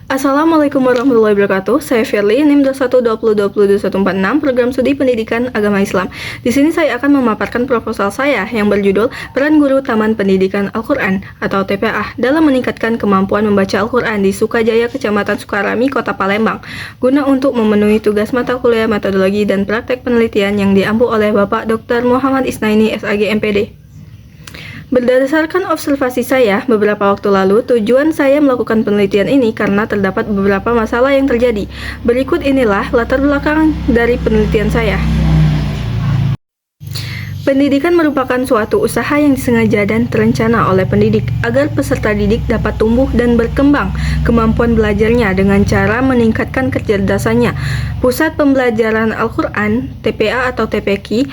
Assalamualaikum warahmatullahi wabarakatuh. Saya Firly, NIM 2120202146, Program Studi Pendidikan Agama Islam. Di sini saya akan memaparkan proposal saya yang berjudul Peran Guru Taman Pendidikan Al-Quran atau TPA dalam meningkatkan kemampuan membaca Al-Quran di Sukajaya, Kecamatan Sukarami, Kota Palembang, guna untuk memenuhi tugas mata kuliah metodologi dan praktek penelitian yang diampu oleh Bapak Dr. Muhammad Isnaini, SAG, MPD. Berdasarkan observasi saya beberapa waktu lalu, tujuan saya melakukan penelitian ini karena terdapat beberapa masalah yang terjadi. Berikut inilah latar belakang dari penelitian saya. Pendidikan merupakan suatu usaha yang disengaja dan terencana oleh pendidik agar peserta didik dapat tumbuh dan berkembang kemampuan belajarnya dengan cara meningkatkan kecerdasannya. Pusat Pembelajaran Al-Quran, TPA atau TPQ,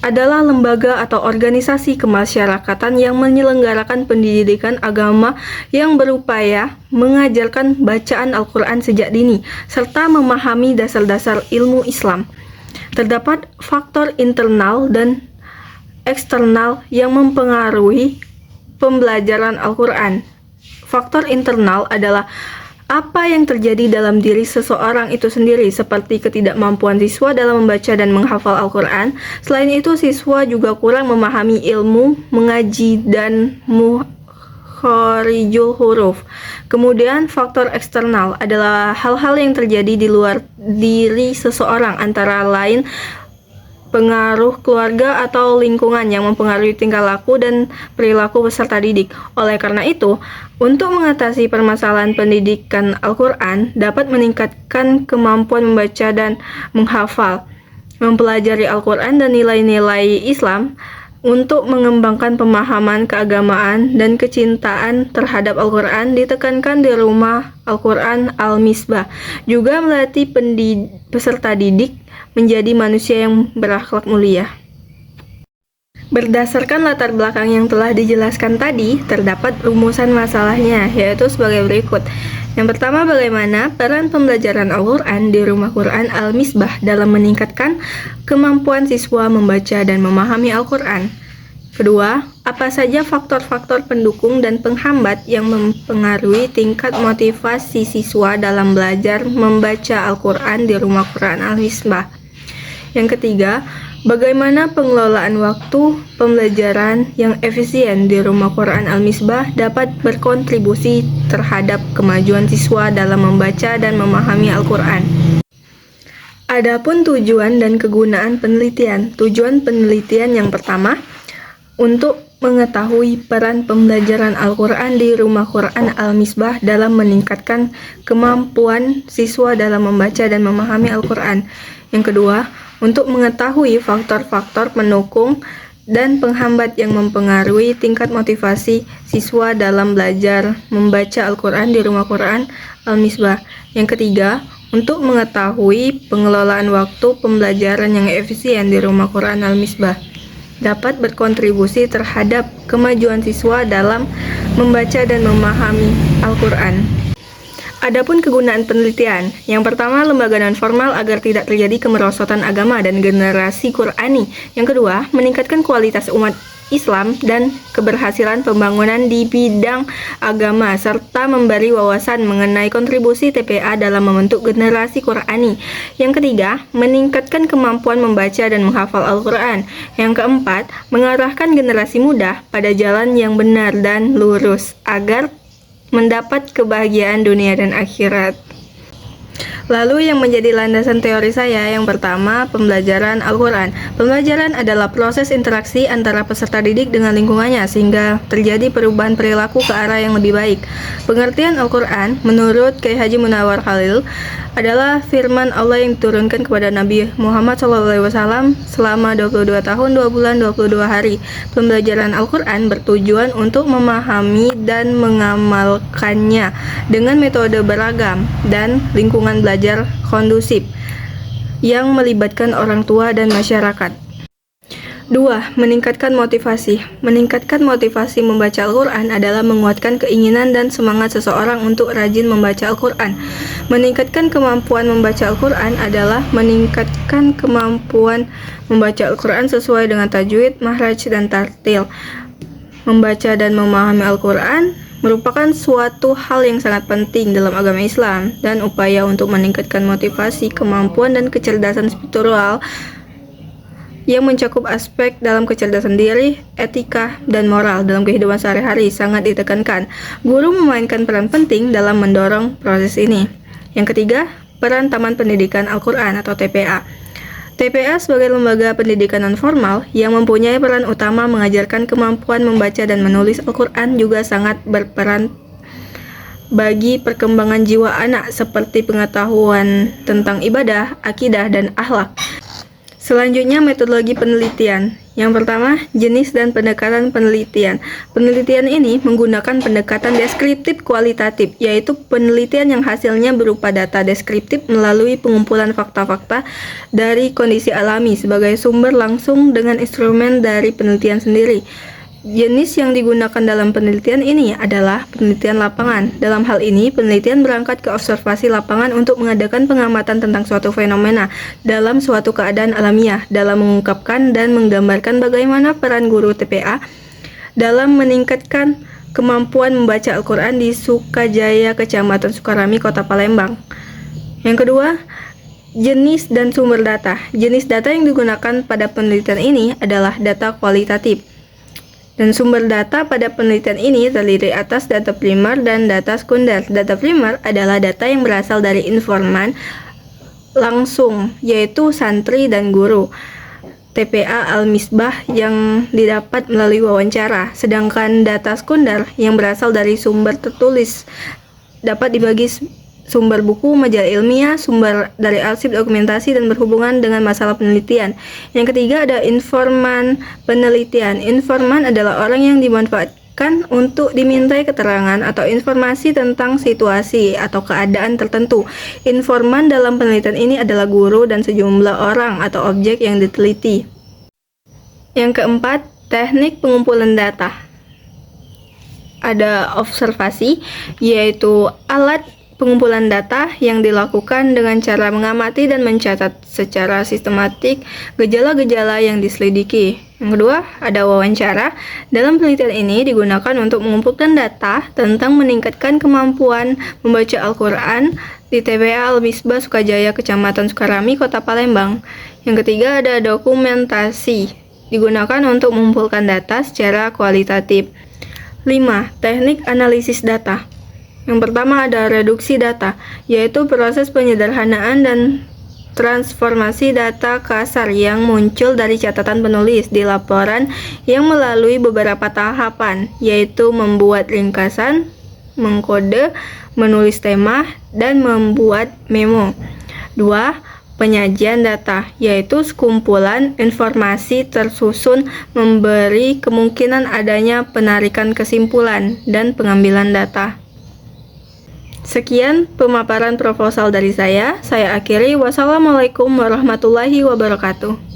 adalah lembaga atau organisasi kemasyarakatan yang menyelenggarakan pendidikan agama yang berupaya mengajarkan bacaan Al-Quran sejak dini, serta memahami dasar-dasar ilmu Islam. Terdapat faktor internal dan eksternal yang mempengaruhi pembelajaran Al-Quran. Faktor internal adalah apa yang terjadi dalam diri seseorang itu sendiri, seperti ketidakmampuan siswa dalam membaca dan menghafal Al-Quran. Selain itu, siswa juga kurang memahami ilmu mengaji dan mukhorijul huruf. Kemudian, faktor eksternal adalah hal-hal yang terjadi di luar diri seseorang, antara lain pengaruh keluarga atau lingkungan yang mempengaruhi tingkah laku dan perilaku peserta didik. Oleh karena itu, untuk mengatasi permasalahan pendidikan Al-Quran dapat meningkatkan kemampuan membaca dan menghafal, mempelajari Al-Quran dan nilai-nilai Islam, untuk mengembangkan pemahaman keagamaan dan kecintaan terhadap Al-Quran ditekankan di rumah Al-Quran Al-Misbah. Juga melatih peserta didik menjadi manusia yang berakhlak mulia. Berdasarkan latar belakang yang telah dijelaskan tadi, terdapat rumusan masalahnya, yaitu sebagai berikut. Yang pertama, bagaimana peran pembelajaran Al-Quran di Rumah Quran Al-Misbah dalam meningkatkan kemampuan siswa membaca dan memahami Al-Quran. Kedua, apa saja faktor-faktor pendukung dan penghambat yang mempengaruhi tingkat motivasi siswa dalam belajar membaca Al-Quran di Rumah Quran Al-Misbah. Yang ketiga, bagaimana pengelolaan waktu pembelajaran yang efisien di Rumah Quran Al-Misbah dapat berkontribusi terhadap kemajuan siswa dalam membaca dan memahami Al-Quran. Adapun tujuan dan kegunaan penelitian. Tujuan penelitian yang pertama, untuk mengetahui peran pembelajaran Al-Quran di Rumah Quran Al-Misbah dalam meningkatkan kemampuan siswa dalam membaca dan memahami Al-Quran. Yang kedua, untuk mengetahui faktor-faktor pendukung dan penghambat yang mempengaruhi tingkat motivasi siswa dalam belajar membaca Al-Quran di Rumah Quran Al-Misbah. Yang ketiga, untuk mengetahui pengelolaan waktu pembelajaran yang efisien di Rumah Quran Al-Misbah dapat berkontribusi terhadap kemajuan siswa dalam membaca dan memahami Al-Quran. Adapun kegunaan penelitian, yang pertama, lembaga non-formal agar tidak terjadi kemerosotan agama dan generasi Qurani. Yang kedua, meningkatkan kualitas umat Islam dan keberhasilan pembangunan di bidang agama, serta memberi wawasan mengenai kontribusi TPA dalam membentuk generasi Qurani. Yang ketiga, meningkatkan kemampuan membaca dan menghafal Al-Quran. Yang keempat, mengarahkan generasi muda pada jalan yang benar dan lurus, agar mendapat kebahagiaan dunia dan akhirat. Lalu yang menjadi landasan teori saya, yang pertama, pembelajaran Al-Quran. Pembelajaran adalah proses interaksi antara peserta didik dengan lingkungannya sehingga terjadi perubahan perilaku ke arah yang lebih baik. Pengertian Al-Quran menurut Kiai Haji Munawar Khalil adalah firman Allah yang diturunkan kepada Nabi Muhammad SAW selama 22 tahun 2 bulan 22 hari. Pembelajaran Al-Quran bertujuan untuk memahami dan mengamalkannya dengan metode beragam dan lingkungan belajar kondusif yang melibatkan orang tua dan masyarakat. 2. Meningkatkan motivasi. Meningkatkan motivasi membaca Al-Quran adalah menguatkan keinginan dan semangat seseorang untuk rajin membaca Al-Quran. Meningkatkan kemampuan membaca Al-Quran adalah meningkatkan kemampuan membaca Al-Quran sesuai dengan tajwid, makhraj, dan tartil. Membaca dan memahami Al-Quran merupakan suatu hal yang sangat penting dalam agama Islam dan upaya untuk meningkatkan motivasi, kemampuan, dan kecerdasan spiritual yang mencakup aspek dalam kecerdasan diri, etika, dan moral dalam kehidupan sehari-hari sangat ditekankan. Guru memainkan peran penting dalam mendorong proses ini. Yang ketiga, peran Taman Pendidikan Al-Quran atau TPA. TPA sebagai lembaga pendidikan non-formal yang mempunyai peran utama mengajarkan kemampuan membaca dan menulis Al-Quran juga sangat berperan bagi perkembangan jiwa anak seperti pengetahuan tentang ibadah, akidah, dan akhlak. Selanjutnya, metodologi penelitian. Yang pertama, jenis dan pendekatan penelitian. Penelitian ini menggunakan pendekatan deskriptif kualitatif, yaitu penelitian yang hasilnya berupa data deskriptif melalui pengumpulan fakta-fakta dari kondisi alami sebagai sumber langsung dengan instrumen dari penelitian sendiri. Jenis yang digunakan dalam penelitian ini adalah penelitian lapangan. Dalam hal ini, penelitian berangkat ke observasi lapangan untuk mengadakan pengamatan tentang suatu fenomena dalam suatu keadaan alamiah, dalam mengungkapkan dan menggambarkan bagaimana peran guru TPA dalam meningkatkan kemampuan membaca Al-Quran di Sukajaya, Kecamatan Sukarami, Kota Palembang. Yang kedua, jenis dan sumber data. Jenis data yang digunakan pada penelitian ini adalah data kualitatif. Dan sumber data pada penelitian ini terdiri atas data primer dan data sekunder. Data primer adalah data yang berasal dari informan langsung, yaitu santri dan guru TPA Al-Misbah yang didapat melalui wawancara. Sedangkan data sekunder yang berasal dari sumber tertulis dapat dibagi sumber buku, majalah ilmiah, sumber dari arsip dokumentasi dan berhubungan dengan masalah penelitian. Yang ketiga ada informan penelitian. Informan adalah orang yang dimanfaatkan untuk dimintai keterangan atau informasi tentang situasi atau keadaan tertentu. Informan dalam penelitian ini adalah guru dan sejumlah orang atau objek yang diteliti. Yang keempat, teknik pengumpulan data. Ada observasi, yaitu alat pengumpulan data yang dilakukan dengan cara mengamati dan mencatat secara sistematik gejala-gejala yang diselidiki. Yang kedua, ada wawancara. Dalam penelitian ini digunakan untuk mengumpulkan data tentang meningkatkan kemampuan membaca Al-Quran di TPA Al-Misbah Sukajaya, Kecamatan Sukarami, Kota Palembang. Yang ketiga, ada dokumentasi. Digunakan untuk mengumpulkan data secara kualitatif. 5. Teknik analisis data. Yang pertama ada reduksi data, yaitu proses penyederhanaan dan transformasi data kasar yang muncul dari catatan penulis di laporan yang melalui beberapa tahapan, yaitu membuat ringkasan, mengkode, menulis tema, dan membuat memo. 2. Penyajian data, yaitu sekumpulan informasi tersusun memberi kemungkinan adanya penarikan kesimpulan dan pengambilan data. Sekian pemaparan proposal dari saya. Saya akhiri. Wassalamualaikum warahmatullahi wabarakatuh.